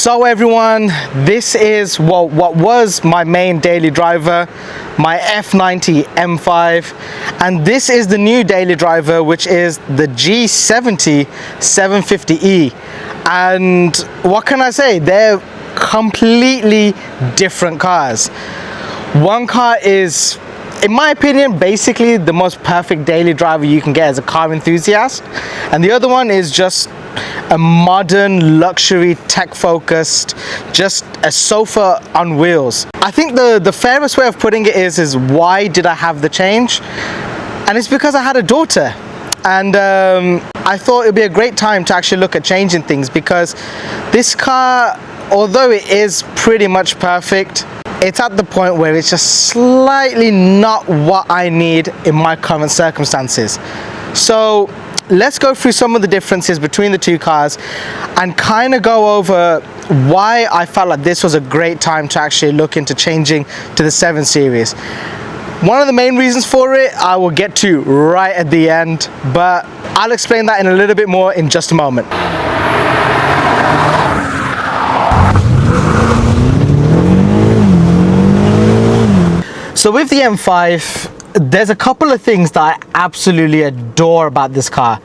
So everyone, this is what was my main daily driver, my F90 M5, and this is the new daily driver, which is the G70 750e. And what can I say, they're completely different cars. One car is, in my opinion, basically the most perfect daily driver you can get as a car enthusiast, and the other one is just a modern, luxury, tech-focused, just a sofa on wheels. I think the fairest way of putting it is why did I have the change? And it's because I had a daughter, and I thought it would be a great time to actually look at changing things, because this car, although it is pretty much perfect, it's at the point where it's just slightly not what I need in my current circumstances. So let's go through some of the differences between the two cars and kind of go over why I felt like this was a great time to actually look into changing to the 7 Series. One of the main reasons for it I will get to right at the end, but I'll explain that in a little bit more in just a moment. So with the M5, there's a couple of things that I absolutely adore about this car.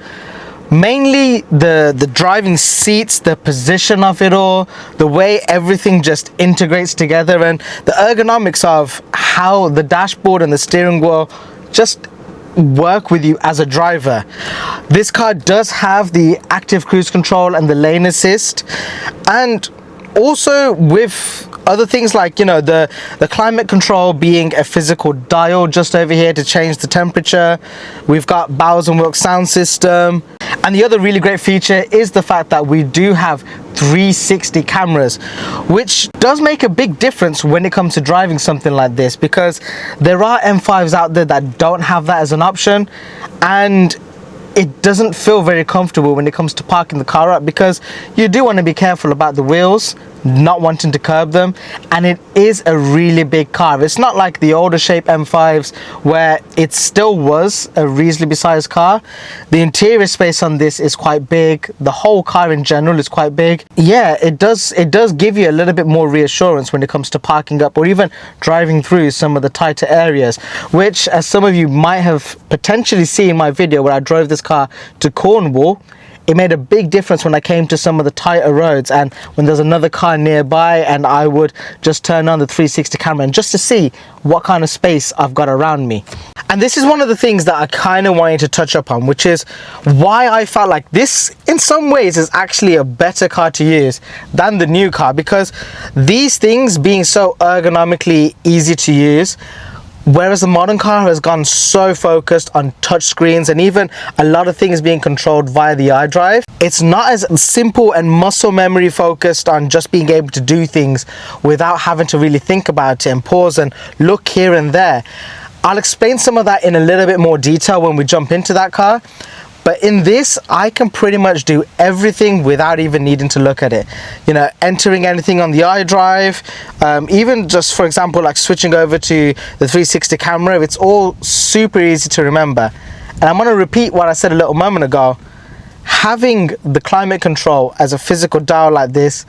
Mainly the driving seats, the position of it all, the way everything just integrates together, and the ergonomics of how the dashboard and the steering wheel just work with you as a driver. This car does have the active cruise control and the lane assist, and also with other things like, you know, the climate control being a physical dial just over here to change the temperature. We've got Bowers & Wilkes sound system, and the other really great feature is the fact that we do have 360 cameras, which does make a big difference when it comes to driving something like this, because there are M5s out there that don't have that as an option, and it doesn't feel very comfortable when it comes to parking the car up, because you do want to be careful about the wheels, not wanting to curb them, and it is a really big car. It's not like the older shape M5s where it still was a reasonably sized car. The interior space on this is quite big. The whole car in general is quite big. Yeah, it does give you a little bit more reassurance when it comes to parking up or even driving through some of the tighter areas, which, as some of you might have potentially seen in my video where I drove this car to Cornwall, it made a big difference when I came to some of the tighter roads and when there's another car nearby, and I would just turn on the 360 camera and just to see what kind of space I've got around me. And this is one of the things that I kind of wanted to touch up on, which is why I felt like this in some ways is actually a better car to use than the new car, because these things being so ergonomically easy to use, whereas the modern car has gone so focused on touch screens and even a lot of things being controlled via the iDrive, it's not as simple and muscle memory focused on just being able to do things without having to really think about it and pause and look here and there. I'll explain some of that in a little bit more detail when we jump into that car. But in this, I can pretty much do everything without even needing to look at it. You know, entering anything on the iDrive, even just, for example, like switching over to the 360 camera, it's all super easy to remember. And I'm going to repeat what I said a little moment ago. Having the climate control as a physical dial like this,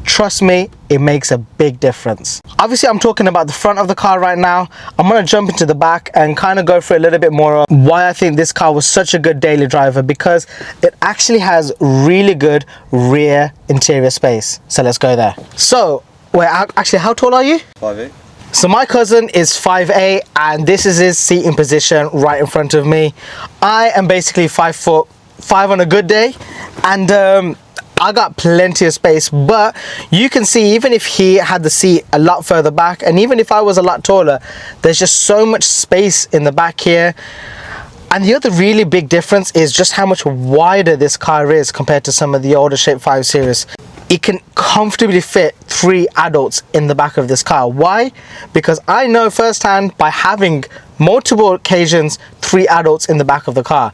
trust me, it makes a big difference. Obviously, I'm talking about the front of the car right now. I'm going to jump into the back and kind of go through a little bit more on why I think this car was such a good daily driver, because it actually has really good rear interior space. So let's go there. So, wait, actually, how tall are you? 5'8". So my cousin is 5'8", and this is his seating position right in front of me. I am basically 5'5" on a good day, and I got plenty of space, but you can see even if he had the seat a lot further back, and even if I was a lot taller, there's just so much space in the back here. And the other really big difference is just how much wider this car is compared to some of the older shape 5 Series. It can comfortably fit 3 adults in the back of this car. Why? Because I know firsthand by having multiple occasions 3 adults in the back of the car.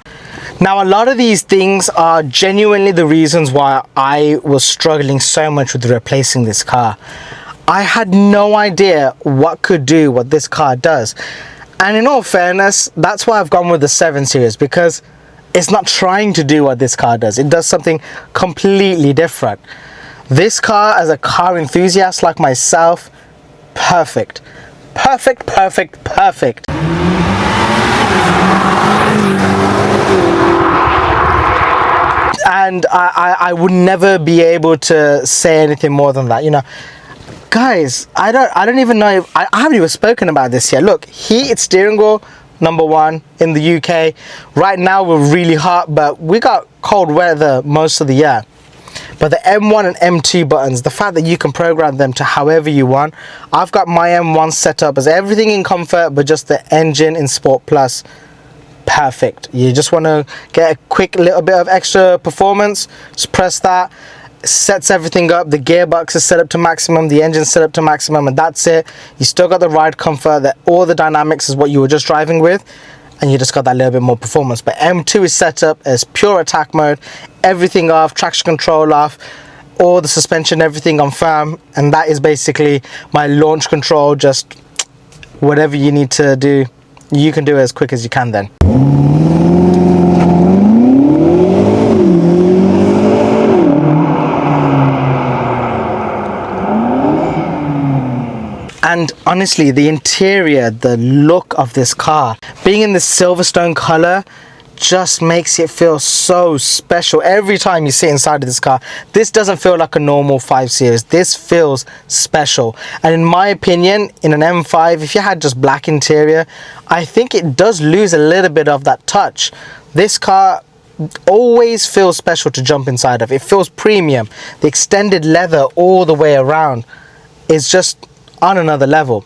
Now, a lot of these things are genuinely the reasons why I was struggling so much with replacing this car. I had no idea what could do what this car does. And in all fairness, that's why I've gone with the 7 Series, because it's not trying to do what this car does. It does something completely different. This car, as a car enthusiast like myself, perfect. Perfect, perfect, perfect. And I would never be able to say anything more than that, you know. Guys, I don't even know if, I haven't even spoken about this yet. Look, heated steering wheel, #1 in the UK. Right now we're really hot, but we got cold weather most of the year. But the M1 and M2 buttons, the fact that you can program them to however you want. I've got my M1 set up as everything in comfort, but just the engine in Sport Plus. Perfect. You just want to get a quick little bit of extra performance, just press that, sets everything up. The gearbox is set up to maximum, the engine's set up to maximum, and that's it. You still got the ride comfort, that all the dynamics is what you were just driving with, and you just got that little bit more performance. But M2 is set up as pure attack mode, everything off, traction control off, all the suspension, everything on firm, and that is basically my launch control. Just whatever you need to do, you can do it as quick as you can then. And honestly, the interior, the look of this car, being in this Silverstone color, just makes it feel so special. Every time you sit inside of this car, this doesn't feel like a normal 5 Series. This feels special. And in my opinion, in an M5, if you had just black interior, I think it does lose a little bit of that touch. This car always feels special to jump inside of. It feels premium. The extended leather all the way around is just on another level.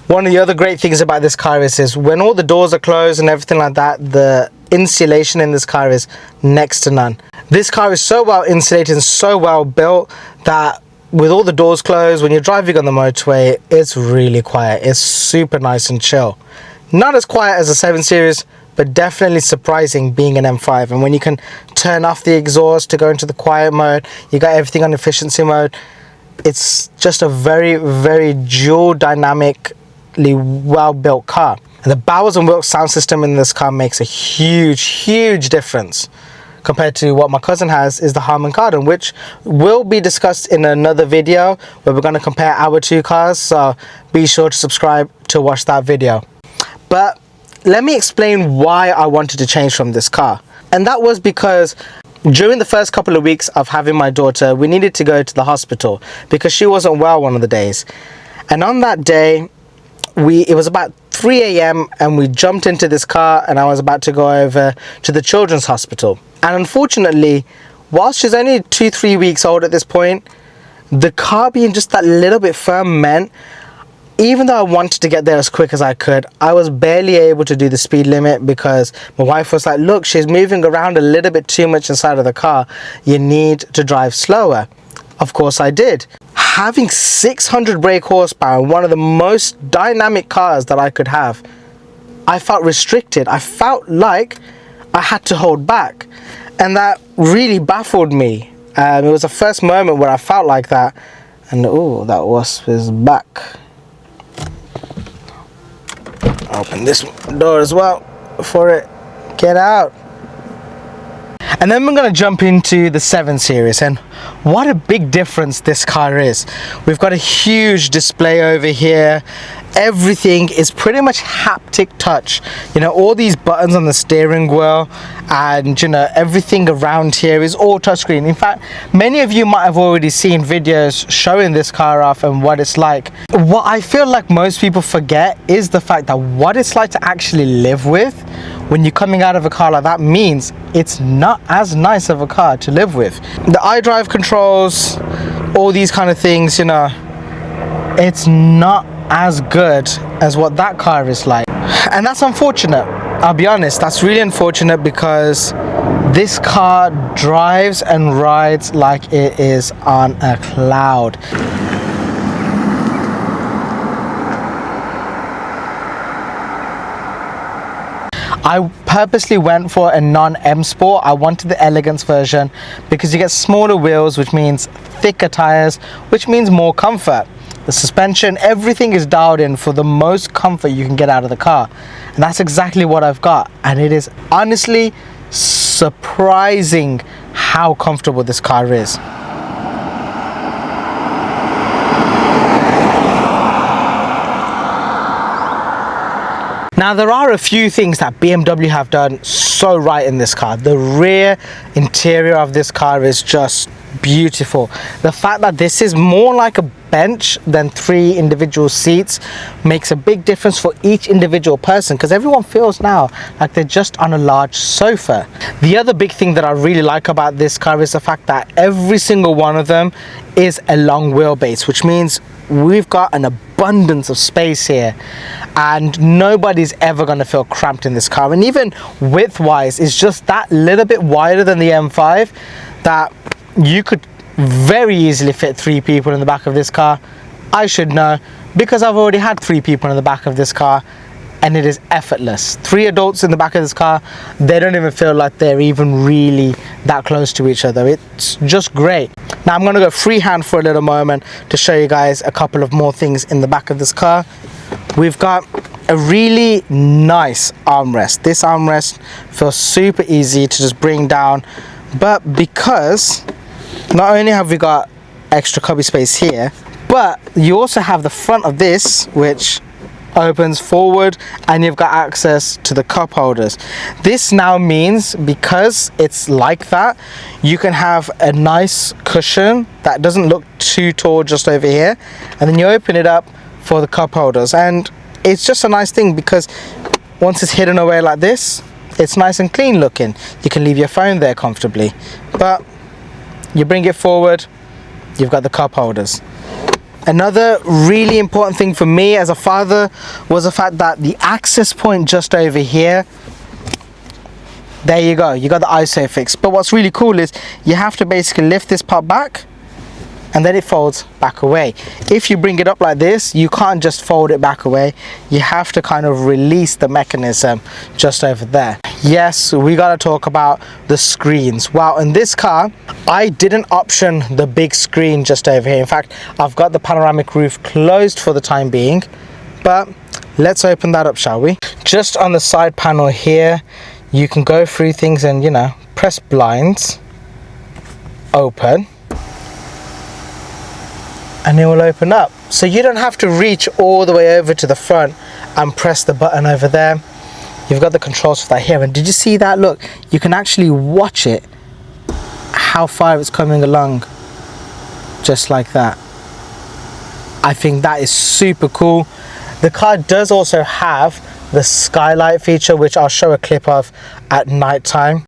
One of the other great things about this car is when all the doors are closed and everything like that, the insulation in this car is next to none. This car is so well insulated and so well built that with all the doors closed, when you're driving on the motorway, it's really quiet. It's super nice and chill. Not as quiet as a 7 Series, but definitely surprising being an M5. And when you can turn off the exhaust to go into the quiet mode, you got everything on efficiency mode. It's just a very, very dual dynamically well built car. And the Bowers & Wilkes sound system in this car makes a huge difference compared to what my cousin has, is the Harman Kardon, which will be discussed in another video where we're going to compare our two cars. So be sure to subscribe to watch that video. But let me explain why I wanted to change from this car. And that was because during the first couple of weeks of having my daughter, we needed to go to the hospital because she wasn't well one of the days. And on that day, it was about 3 a.m. and we jumped into this car and I was about to go over to the children's hospital. And unfortunately, whilst she's only 2-3 weeks old at this point, the car being just that little bit firm meant, even though I wanted to get there as quick as I could, I was barely able to do the speed limit because my wife was like, look, she's moving around a little bit too much inside of the car. You need to drive slower. Of course I did. Having 600 brake horsepower, one of the most dynamic cars that I could have, I felt restricted. I felt like I had to hold back. And that really baffled me. It was the first moment where I felt like that. And oh, that wasp is back. Open this door as well for it. Get out. And then we're going to jump into the 7 Series, and what a big difference this car is. We've got a huge display over here. Everything is pretty much haptic touch. You know, all these buttons on the steering wheel, and you know, everything around here is all touchscreen. In fact, many of you might have already seen videos showing this car off and what it's like. What I feel like most people forget is the fact that what it's like to actually live with when you're coming out of a car like that means it's not as nice of a car to live with. The iDrive controls, all these kind of things, you know, it's not as good as what that car is like. And that's unfortunate. I'll be honest, that's really unfortunate because this car drives and rides like it is on a cloud. I purposely went for a non-M Sport. I wanted the elegance version because you get smaller wheels, which means thicker tires, which means more comfort. The suspension, everything is dialed in for the most comfort you can get out of the car. And that's exactly what I've got. And it is honestly surprising how comfortable this car is. Now there are a few things that BMW have done so right in this car. The rear interior of this car is just beautiful. The fact that this is more like a bench than 3 individual seats makes a big difference for each individual person, because everyone feels now like they're just on a large sofa. The other big thing that I really like about this car is the fact that every single one of them is a long wheelbase, which means we've got an abundance of space here and nobody's ever going to feel cramped in this car. And even width wise, it's just that little bit wider than the M5 that you could very easily fit 3 people in the back of this car. I should know, because I've already had 3 people in the back of this car and it is effortless. 3 adults in the back of this car, they don't even feel like they're even really that close to each other. It's just great. Now I'm going to go freehand for a little moment to show you guys a couple of more things in the back of this car. We've got a really nice armrest. This armrest feels super easy to just bring down, but because not only have we got extra cubby space here, but you also have the front of this which opens forward and you've got access to the cup holders. This now means, because it's like that, you can have a nice cushion that doesn't look too tall just over here, and then you open it up for the cup holders, and it's just a nice thing because once it's hidden away like this, it's nice and clean looking. You can leave your phone there comfortably, but you bring it forward, you've got the cup holders. Another really important thing for me as a father was the fact that the access point just over here, there you go, you got the ISOFIX. But what's really cool is you have to basically lift this part back and then it folds back away. If you bring it up like this, you can't just fold it back away. You have to kind of release the mechanism just over there. Yes, we gotta talk about the screens. Well, in this car, I didn't option the big screen just over here. In fact, I've got the panoramic roof closed for the time being, but let's open that up, shall we? Just on the side panel here, you can go through things and, you know, press blinds, open, and it will open up. So you don't have to reach all the way over to the front and press the button over there. You've got the controls for that here. And did you see that? Look, you can actually watch it, how far it's coming along, just like that. I think that is super cool. The car does also have the skylight feature, which I'll show a clip of at night time.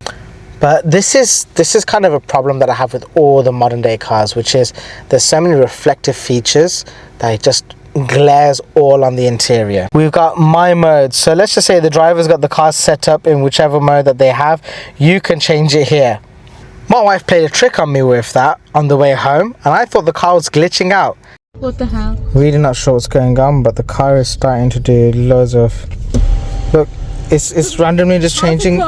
But this is kind of a problem that I have with all the modern day cars, which is there's so many reflective features that it just glares all on the interior. We've got my modes. So let's just say the driver's got the car set up in whichever mode that they have. You can change it here. My wife played a trick on me with that on the way home, and I thought the car was glitching out. What the hell? Really not sure what's going on, but the car is starting to do loads of... Look, it's randomly just changing.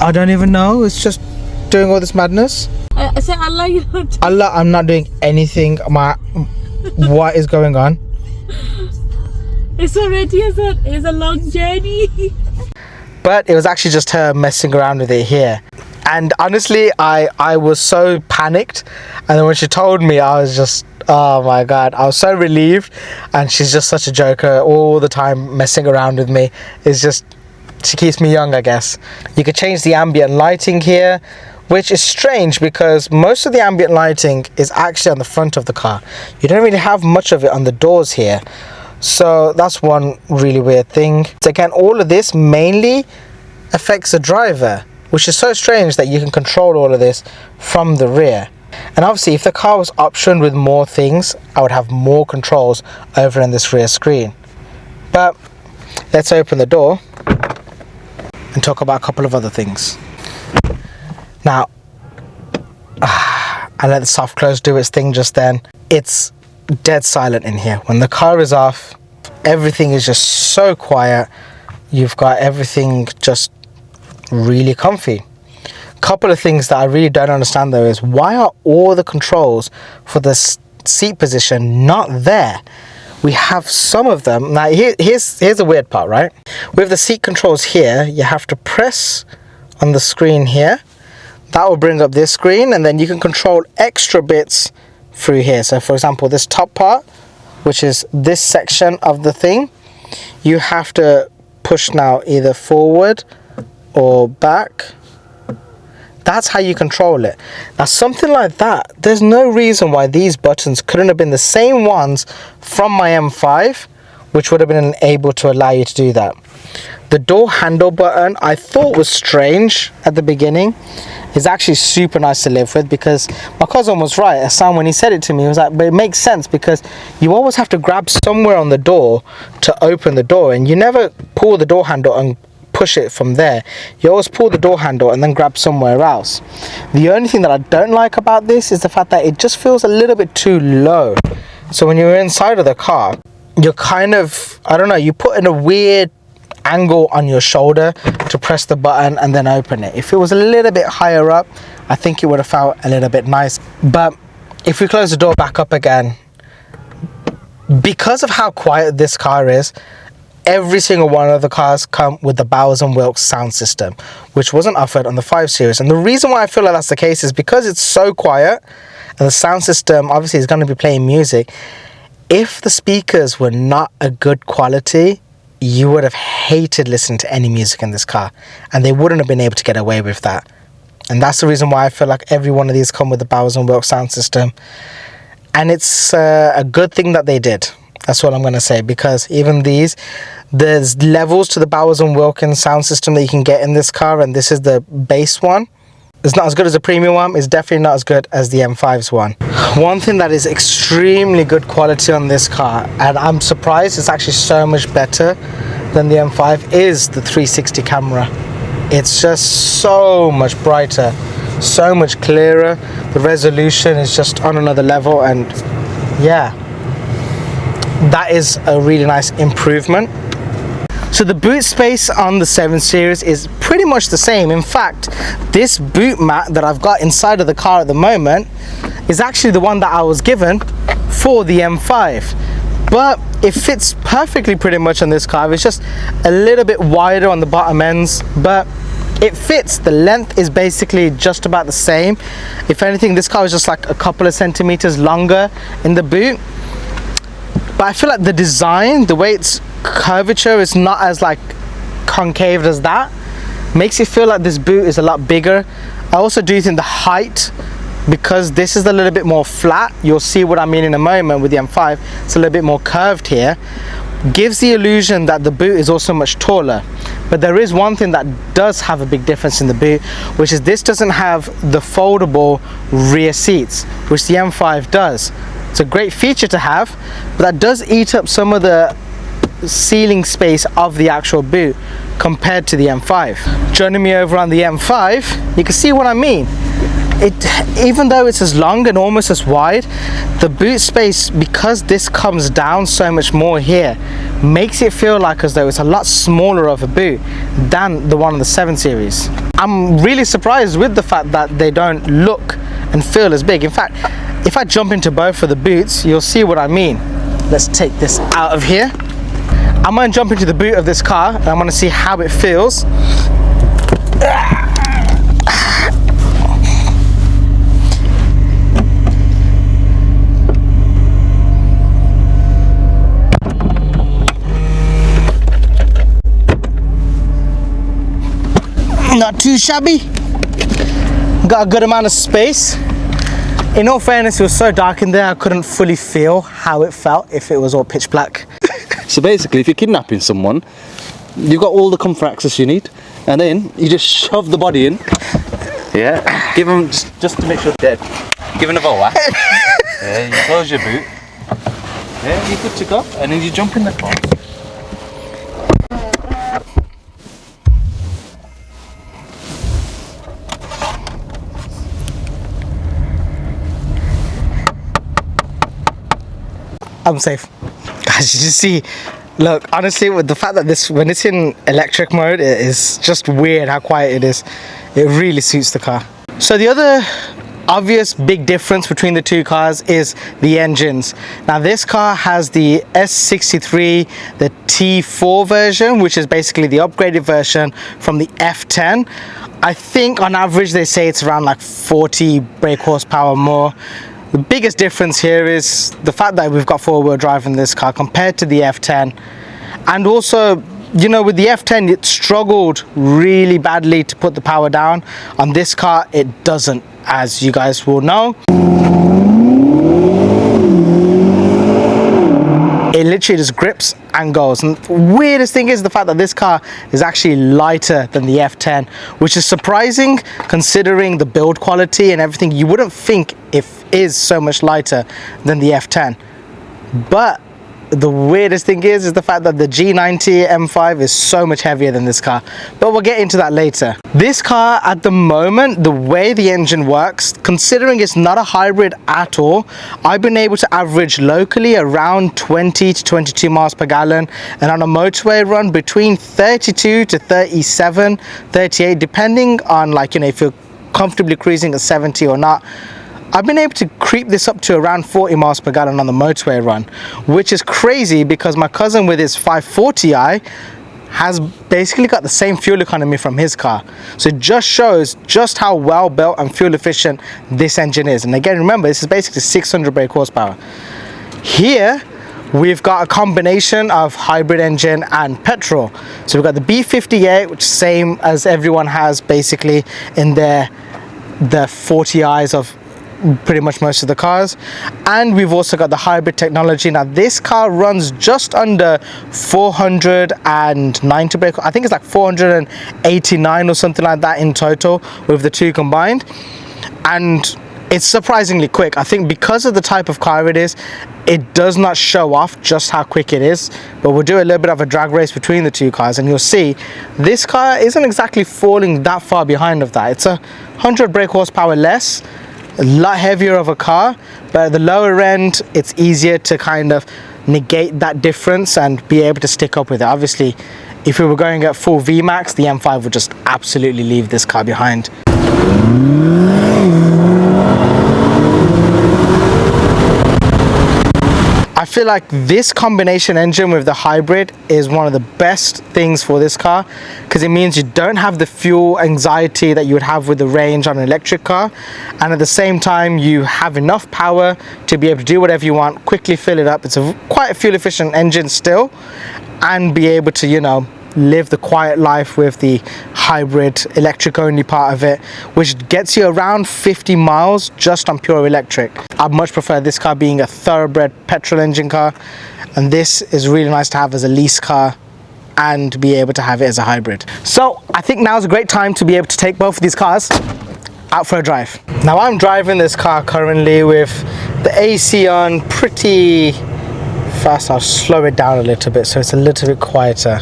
I don't even know. It's just doing all this madness. I say Allah, you don't. Allah, I'm not doing anything. What is going on? It's already it's a long journey. But it was actually just her messing around with it here. And honestly, I was so panicked. And then when she told me, I was just, oh my God, I was so relieved. And she's just such a joker all the time, messing around with me. It's just, she keeps me young, I guess. You could change the ambient lighting here, which is strange because most of the ambient lighting is actually on the front of the car. You don't really have much of it on the doors here. So that's one really weird thing. So again, all of this mainly affects the driver, which is so strange that you can control all of this from the rear. And obviously if the car was optioned with more things, I would have more controls over in this rear screen. But let's open the door and talk about a couple of other things. Now, I let the soft close do its thing just then. It's dead silent in here. When the car is off, everything is just so quiet. You've got everything just really comfy. Couple of things that I really don't understand though is why are all the controls for the seat position not there? We have some of them. Now here's the weird part, right? With the seat controls here, you have to press on the screen here. That will bring up this screen, and then you can control extra bits through here. So for example, this top part, which is this section of the thing, you have to push now either forward or back. That's how you control it. Now something like that, there's no reason why these buttons couldn't have been the same ones from my M5, which would have been able to allow you to do that. The door handle button I thought was strange at the beginning. It's actually super nice to live with, because my cousin was right. Hassan, when he said it to me, he was like, but it makes sense, because you always have to grab somewhere on the door to open the door, and you never pull the door handle and push it from there. You always pull the door handle and then grab somewhere else. The only thing that I don't like about this is the fact that it just feels a little bit too low. So when you're inside of the car, you're kind of, I don't know, you put in a weird angle on your shoulder to press the button and then open it. If it was a little bit higher up, I think it would have felt a little bit nice. But if we close the door back up again, because of how quiet this car is, every single one of the cars come with the Bowers & Wilkes sound system, which wasn't offered on the 5 Series. And the reason why I feel like that's the case is because it's so quiet, and the sound system obviously is going to be playing music. If the speakers were not a good quality, you would have hated listening to any music in this car, and they wouldn't have been able to get away with that. And that's the reason why I feel like every one of these come with the Bowers & Wilkes sound system. And it's a good thing that they did. That's what I'm going to say, because even these, there's levels to the Bowers & Wilkins sound system that you can get in this car, and this is the base one. It's not as good as the premium one. It's definitely not as good as the M5's one. One thing that is extremely good quality on this car, and I'm surprised it's actually so much better than the M5, is the 360 camera. It's just so much brighter, so much clearer. The resolution is just on another level, and yeah, that is a really nice improvement. So the boot space on the 7 Series is pretty much the same. In fact, this boot mat that I've got inside of the car at the moment is actually the one that I was given for the M5. But it fits perfectly pretty much on this car. It's just a little bit wider on the bottom ends, but it fits. The length is basically just about the same. If anything, this car is just like a couple of centimeters longer in the boot. But I feel like the design, the way it's curvature is not as like concave as that, makes it feel like this boot is a lot bigger. I also do think the height, because this is a little bit more flat, you'll see what I mean in a moment with the M5, it's a little bit more curved here, gives the illusion that the boot is also much taller. But there is one thing that does have a big difference in the boot, which is this doesn't have the foldable rear seats, which the M5 does. It's a great feature to have, but that does eat up some of the ceiling space of the actual boot compared to the M5. Joining me over on the M5, you can see what I mean. Even though it's as long and almost as wide, the boot space, because this comes down so much more here, makes it feel like as though it's a lot smaller of a boot than the one on the 7 Series. I'm really surprised with the fact that they don't look and feel as big. In fact, if I jump into both of the boots, you'll see what I mean. Let's take this out of here. I'm going to jump into the boot of this car and I'm going to see how it feels. Not too shabby. Got a good amount of space. In all fairness, it was so dark in there I couldn't fully feel how it felt if it was all pitch black. So basically, if you're kidnapping someone, you've got all the comfort access you need, and then you just shove the body in. Yeah. Give them just to make sure they're dead. Give them a bow. Yeah. You close your boot. Yeah. You're good to go, and then you jump in the car. I'm safe. Guys, you just see, look, honestly, with the fact that this, when it's in electric mode, it is just weird how quiet it is. It really suits the car. So the other obvious big difference between the two cars is the engines. Now this car has the S63, the T4 version, which is basically the upgraded version from the F10. I think on average they say it's around like 40 brake horsepower more. The biggest difference here is the fact that we've got 4-wheel drive in this car compared to the F10, and also you know, with the F10, it struggled really badly to put the power down. On this car, it doesn't, as you guys will know. It literally just grips and goes. And the weirdest thing is the fact that this car is actually lighter than the F10, which is surprising considering the build quality and everything. You wouldn't think it is so much lighter than the F10. But the weirdest thing is the fact that the G90 M5 is so much heavier than this car, but we'll get into that later. This car at the moment, the way the engine works, considering it's not a hybrid at all, I've been able to average locally around 20 to 22 miles per gallon, and on a motorway run between 32 to 37, 38, depending on, like, you know, if you're comfortably cruising at 70 or not. I've been able to creep this up to around 40 miles per gallon on the motorway run, which is crazy because my cousin with his 540i has basically got the same fuel economy from his car. So it just shows just how well built and fuel efficient this engine is. And again, remember, this is basically 600 brake horsepower. Here we've got a combination of hybrid engine and petrol. So we've got the B58, which is same as everyone has basically in the 40i's of pretty much most of the cars, and we've also got the hybrid technology. Now this car runs just under 490 brake, I think it's like 489 or something like that in total with the two combined, and it's surprisingly quick. I think because of the type of car it is, it does not show off just how quick it is, but we'll do a little bit of a drag race between the two cars and you'll see this car isn't exactly falling that far behind of that. It's 100 brake horsepower less, a lot heavier of a car, but at the lower end it's easier to kind of negate that difference and be able to stick up with it. Obviously, if we were going at full VMAX, the M5 would just absolutely leave this car behind. I feel like this combination engine with the hybrid is one of the best things for this car, because it means you don't have the fuel anxiety that you would have with the range on an electric car, and at the same time you have enough power to be able to do whatever you want, quickly fill it up. It's quite a fuel efficient engine still, and be able to, you know, live the quiet life with the hybrid electric only part of it, which gets you around 50 miles just on pure electric. I'd much prefer this car being a thoroughbred petrol engine car, and this is really nice to have as a lease car and be able to have it as a hybrid. So I think now's a great time to be able to take both of these cars out for a drive. Now I'm driving this car currently with the AC on pretty fast. I'll slow it down a little bit so it's a little bit quieter.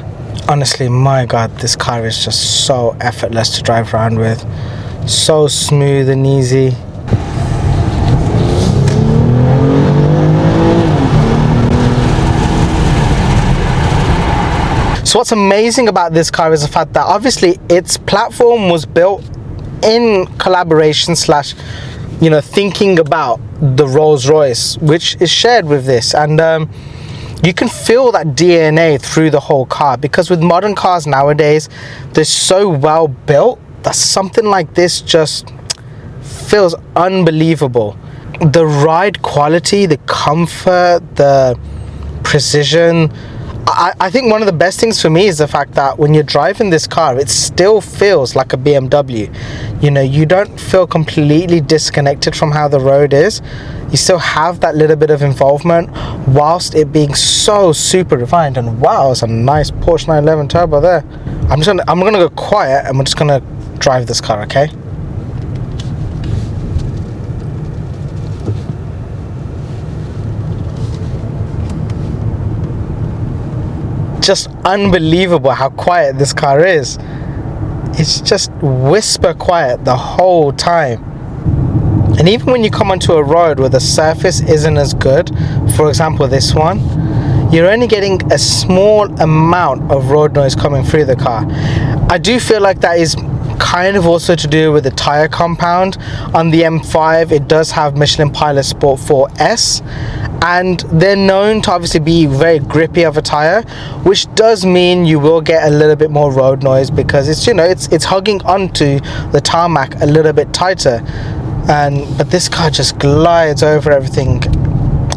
Honestly, my god, this car is just so effortless to drive around with, so smooth and easy. So what's amazing about this car is the fact that obviously its platform was built in collaboration slash, you know, thinking about the Rolls-Royce, which is shared with this, and you can feel that DNA through the whole car, because with modern cars nowadays, they're so well built that something like this just feels unbelievable. The ride quality, the comfort, the precision. I think one of the best things for me is the fact that when you're driving this car, it still feels like a BMW. You know, you don't feel completely disconnected from how the road is. You still have that little bit of involvement whilst it being so super refined. And wow, it's a nice Porsche 911 turbo there. I'm gonna go quiet and we're just gonna drive this car, okay? Just unbelievable how quiet this car is. It's just whisper quiet the whole time. And even when you come onto a road where the surface isn't as good, for example this one, you're only getting a small amount of road noise coming through the car. I do feel like that is kind of also to do with the tire compound. On the M5 it does have Michelin Pilot Sport 4S, and they're known to obviously be very grippy of a tire, which does mean you will get a little bit more road noise because it's, you know, it's hugging onto the tarmac a little bit tighter. But this car just glides over everything.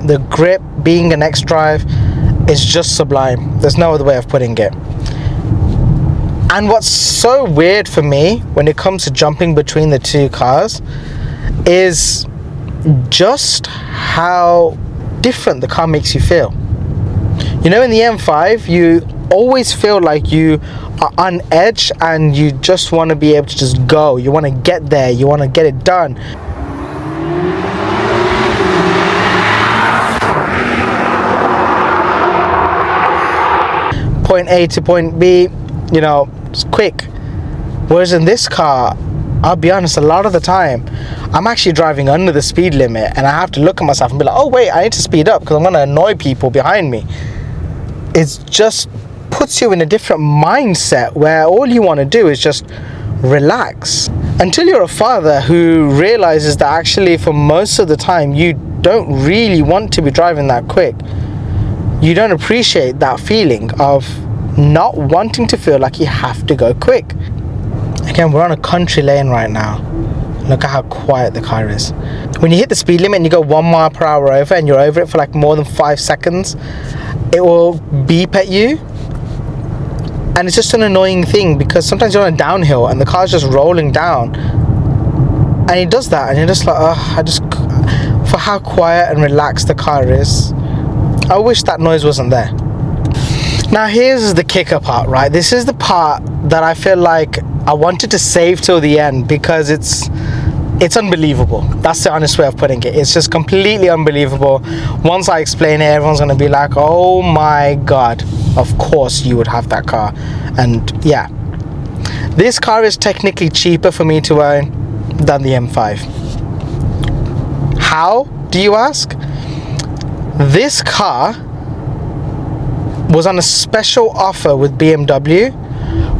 The grip, being an X-Drive, is just sublime. There's no other way of putting it. And what's so weird for me when it comes to jumping between the two cars is just how different the car makes you feel. You know, in the M5, you always feel like you are on edge and you just want to be able to just go. You want to get there, you want to get it done. Point A to point B, you know, it's quick. Whereas in this car, I'll be honest, a lot of the time I'm actually driving under the speed limit and I have to look at myself and be like, oh wait, I need to speed up because I'm going to annoy people behind me. It just puts you in a different mindset where all you want to do is just relax. Until you're a father who realizes that actually for most of the time you don't really want to be driving that quick. You don't appreciate that feeling of not wanting to feel like you have to go quick. Again, we're on a country lane right now. Look at how quiet the car is. When you hit the speed limit and you go 1 mile per hour over and you're over it for like more than 5 seconds, it will beep at you. And it's just an annoying thing because sometimes you're on a downhill and the car's just rolling down. And it does that and you're just like, oh, for how quiet and relaxed the car is, I wish that noise wasn't there. Now here's the kicker part, right? This is the part that I feel like I wanted to save till the end because it's unbelievable. That's the honest way of putting it. It's just completely unbelievable. Once I explain it, everyone's gonna be like, oh my God, of course you would have that car. And yeah, this car is technically cheaper for me to own than the M5. How, do you ask? This car was on a special offer with BMW,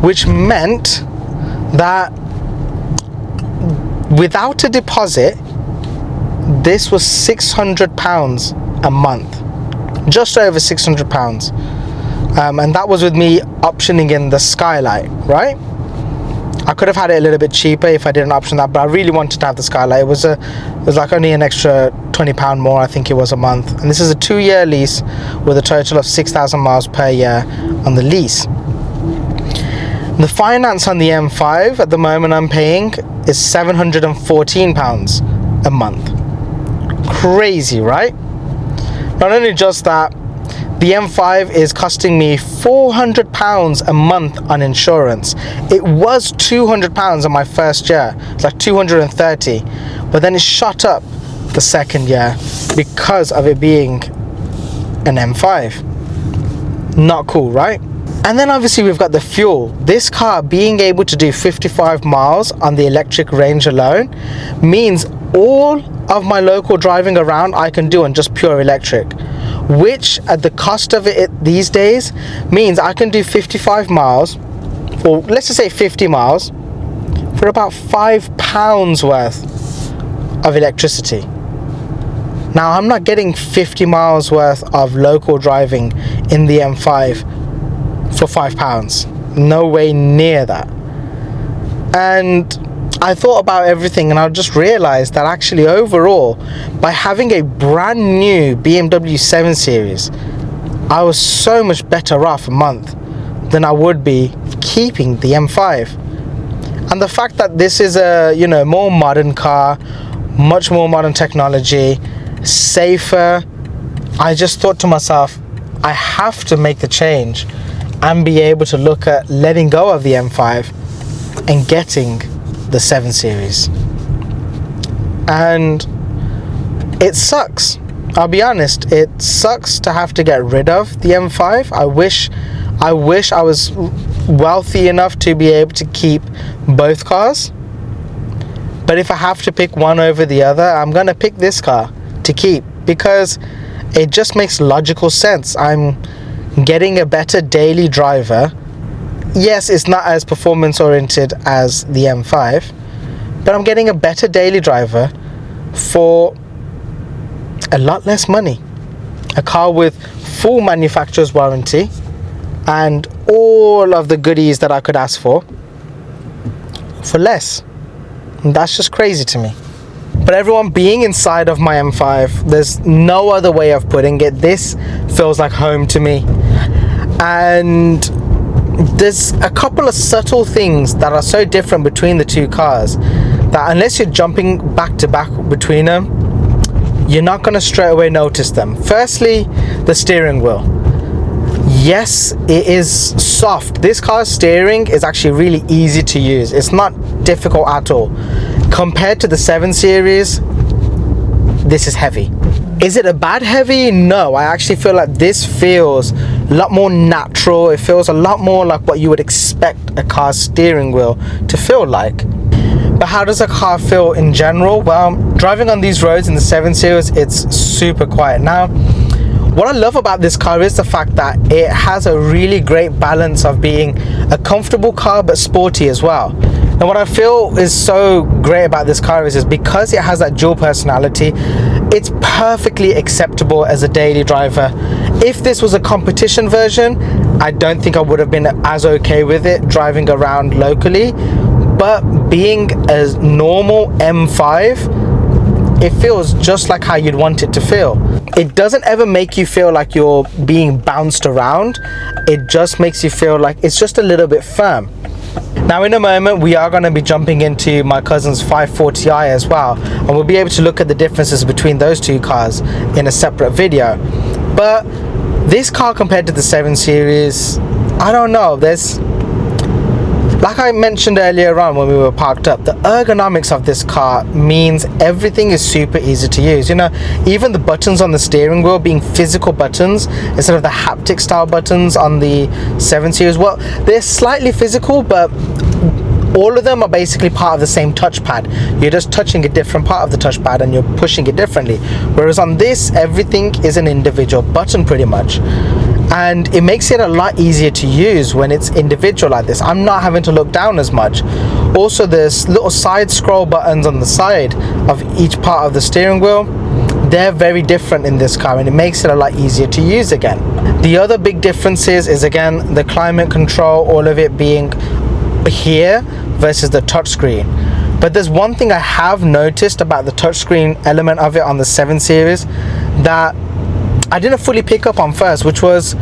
which meant that without a deposit, this was £600 a month, just over £600, and that was with me optioning in the Skylight, right? I could have had it a little bit cheaper if I didn't option that, but I really wanted to have the Skylight. It was like only an extra £20 more, I think it was, a month. And this is a 2-year lease with a total of 6,000 miles per year on the lease. The finance on the M5 at the moment I'm paying is £714 a month. Crazy, right? Not only just that, the M5 is costing me £400 a month on insurance. It was £200 on my first year. It's like 230, but then it shot up the second year because of it being an M5. Not cool, right? And then obviously we've got the fuel. This car being able to do 55 miles on the electric range alone means all of my local driving around I can do on just pure electric, which at the cost of it these days means I can do 55 miles, or let's just say 50 miles, for about £5 worth of electricity. Now I'm not getting 50 miles worth of local driving in the M5 for £5. No way near that. And I thought about everything and I just realized that actually overall, by having a brand new BMW 7 Series, I was so much better off a month than I would be keeping the M5. And the fact that this is a, you know, more modern car, much more modern technology, safer, I just thought to myself, I have to make the change and be able to look at letting go of the M5 and getting the 7 Series. And it sucks, I'll be honest, it sucks to have to get rid of the M5. I wish I was wealthy enough to be able to keep both cars, but if I have to pick one over the other, I'm gonna pick this car to keep because it just makes logical sense. I'm getting a better daily driver. Yes, it's not as performance oriented as the M5, but I'm getting a better daily driver for a lot less money. A car with full manufacturer's warranty and all of the goodies that I could ask for less. And that's just crazy to me. But everyone, being inside of my M5, there's no other way of putting it. This feels like home to me. And there's a couple of subtle things that are so different between the two cars that unless you're jumping back to back between them, you're not going to straight away notice them. Firstly, the steering wheel. Yes, it is soft. This car's steering is actually really easy to use. It's not difficult at all. Compared to the 7 Series, this is heavy. Is it a bad heavy? No, I actually feel like this feels a lot more natural. It feels a lot more like what you would expect a car's steering wheel to feel like. But how does a car feel in general? Well, driving on these roads in the 7 Series, it's super quiet. Now, what I love about this car is the fact that it has a really great balance of being a comfortable car but sporty as well. And what I feel is so great about this car is because it has that dual personality, it's perfectly acceptable as a daily driver. If this was a competition version, I don't think I would have been as okay with it driving around locally. But being a normal M5, it feels just like how you'd want it to feel. It doesn't ever make you feel like you're being bounced around. It just makes you feel like it's just a little bit firm. Now in a moment we are going to be jumping into my cousin's 540i as well, and we'll be able to look at the differences between those two cars in a separate video. But this car compared to the 7 Series, I don't know, there's, like I mentioned earlier on when we were parked up, the ergonomics of this car means everything is super easy to use. You know, even the buttons on the steering wheel being physical buttons instead of the haptic style buttons on the 7 Series. Well, they're slightly physical, but all of them are basically part of the same touchpad. You're just touching a different part of the touchpad and you're pushing it differently. Whereas on this, everything is an individual button pretty much. And it makes it a lot easier to use when it's individual like this. I'm not having to look down as much. Also, there's little side scroll buttons on the side of each part of the steering wheel. They're very different in this car and it makes it a lot easier to use again. The other big differences is again the climate control, all of it being here versus the touchscreen. But there's one thing I have noticed about the touchscreen element of it on the 7 Series that I didn't fully pick up on first, which was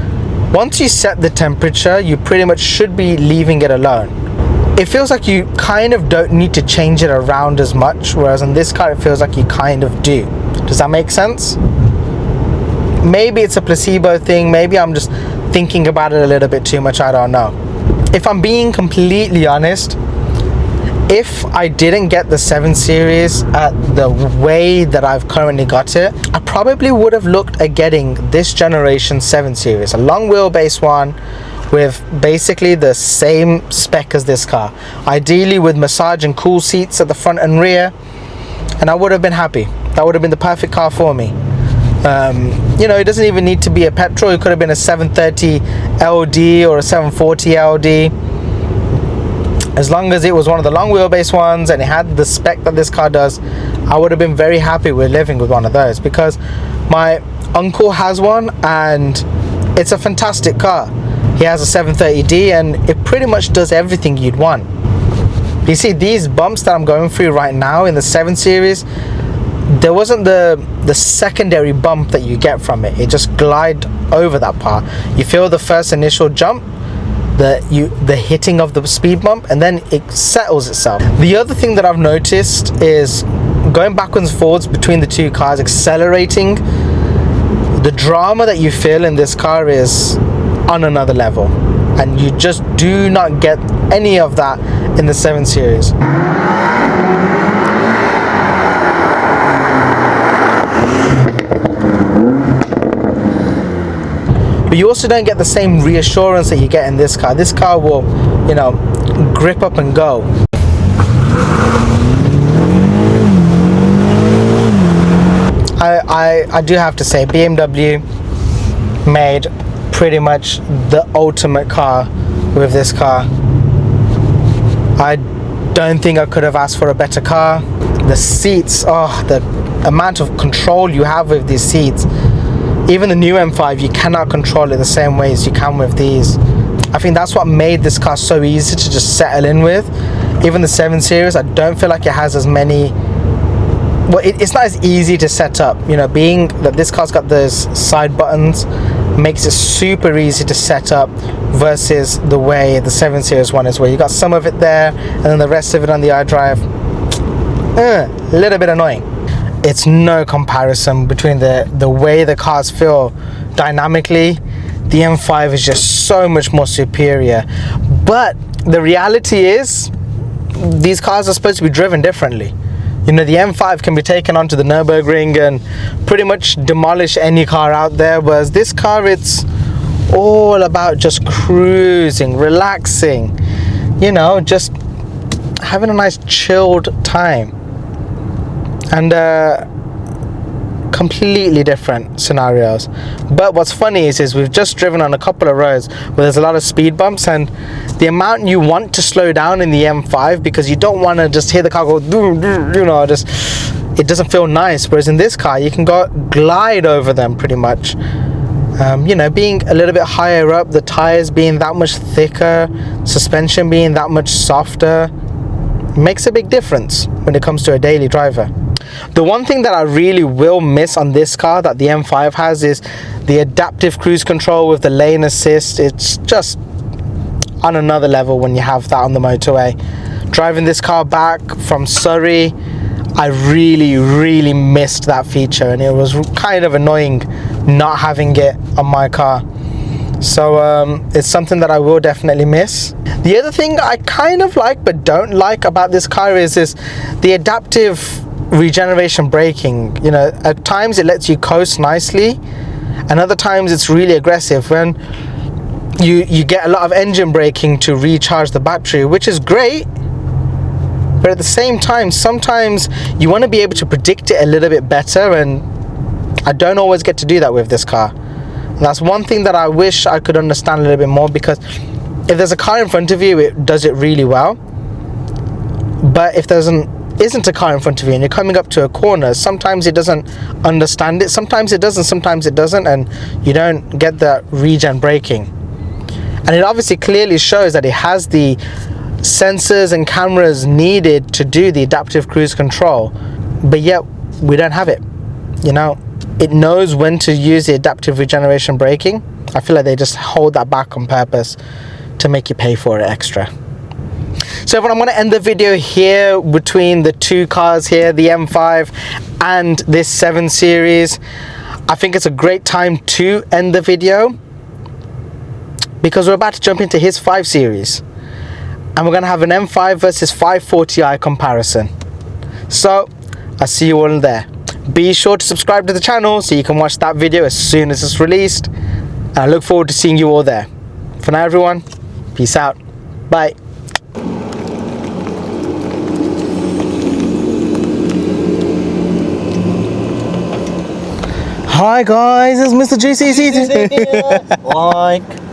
once you set the temperature, you pretty much should be leaving it alone. It feels like you kind of don't need to change it around as much, whereas on this car it feels like you kind of do. Does that make sense? Maybe it's a placebo thing, maybe I'm just thinking about it a little bit too much, I don't know. If I'm being completely honest, if I didn't get the 7 Series at the way that I've currently got it, I probably would have looked at getting this generation 7 Series, a long wheelbase one with basically the same spec as this car, ideally with massage and cool seats at the front and rear, and I would have been happy. That would have been the perfect car for me. You know, it doesn't even need to be a petrol. It could have been a 730 LD or a 740 LD. As long as it was one of the long wheelbase ones and it had the spec that this car does, I would have been very happy with living with one of those, because my uncle has one and it's a fantastic car. He has a 730D and it pretty much does everything you'd want. You see, these bumps that I'm going through right now in the 7 Series, there wasn't the secondary bump that you get from it. It just glides over that part. You feel the first initial jump, the hitting of the speed bump, and then it settles itself. The other thing that I've noticed is going backwards and forwards between the two cars, accelerating. The drama that you feel in this car is on another level, and you just do not get any of that in the 7 Series. But you also don't get the same reassurance that you get in this car. This car will, you know, grip up and go. I do have to say, BMW made pretty much the ultimate car with this car. I don't think I could have asked for a better car. The seats, the amount of control you have with these seats. Even the new M5, you cannot control it the same way as you can with these. I think that's what made this car so easy to just settle in with. Even the 7 Series, I don't feel like it has as many, well, it's not as easy to set up, you know, being that this car's got those side buttons makes it super easy to set up versus the way the 7 Series one is, where you got some of it there and then the rest of it on the iDrive. A little bit annoying. It's no comparison between the way the cars feel dynamically. The M5 is just so much more superior. But the reality is, these cars are supposed to be driven differently. You know, the M5 can be taken onto the Nürburgring and pretty much demolish any car out there, whereas this car, it's all about just cruising, relaxing, you know, just having a nice chilled time. And completely different scenarios. But what's funny is we've just driven on a couple of roads where there's a lot of speed bumps, and the amount you want to slow down in the M5 because you don't want to just hear the car go, you know, just, it doesn't feel nice. Whereas in this car, you can go glide over them pretty much. You know, being a little bit higher up, the tires being that much thicker, suspension being that much softer, makes a big difference when it comes to a daily driver. The one thing that I really will miss on this car that the M5 has is the adaptive cruise control with the lane assist. It's just on another level when you have that on the motorway. Driving this car back from Surrey, I really missed that feature, and it was kind of annoying not having it on my car. So it's something that I will definitely miss. The other thing I kind of like but don't like about this car is the adaptive regeneration braking. You know, at times it lets you coast nicely, and other times it's really aggressive when you get a lot of engine braking to recharge the battery, which is great, but at the same time sometimes you want to be able to predict it a little bit better, and I don't always get to do that with this car. And that's one thing that I wish I could understand a little bit more, because if there's a car in front of you, it does it really well, but if there's isn't a car in front of you and you're coming up to a corner, sometimes it doesn't understand it, sometimes it does and sometimes it doesn't, and you don't get the regen braking. And it obviously clearly shows that it has the sensors and cameras needed to do the adaptive cruise control, but yet we don't have it. You know, it knows when to use the adaptive regeneration braking. I feel like they just hold that back on purpose to make you pay for it extra. So everyone, I'm going to end the video here between the two cars here, the M5 and this 7 Series. I think it's a great time to end the video because we're about to jump into his 5 Series. And we're going to have an M5 versus 540i comparison. So I'll see you all in there. Be sure to subscribe to the channel so you can watch that video as soon as it's released. And I look forward to seeing you all there. For now everyone, peace out. Bye. Hi guys, it's Mr. GCC. Like.